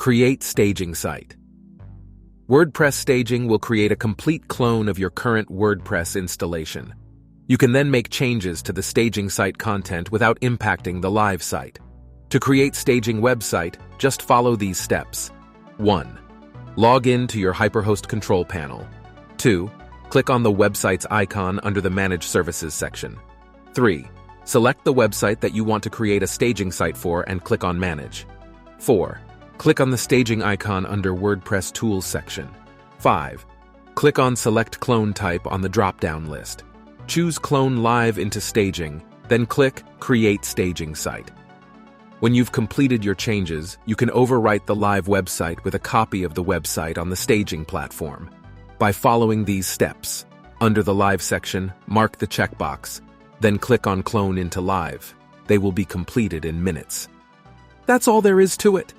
Create staging site. WordPress Staging will create a complete clone of your current WordPress installation. You can then make changes to the staging site content without impacting the live site. To create staging website, just follow these steps. 1. Log in to your Hyper.Host control panel. 2. Click on the website's icon under the Manage Services section. 3. Select the website that you want to create a staging site for and click on Manage. 4. Click on the staging icon under WordPress Tools section. 5. Click on Select Clone Type on the drop-down list. Choose Clone Live into Staging, then click Create Staging Site. When you've completed your changes, you can overwrite the live website with a copy of the website on the staging platform. By following these steps, under the Live section, mark the checkbox, then click on Clone into Live. They will be completed in minutes. That's all there is to it.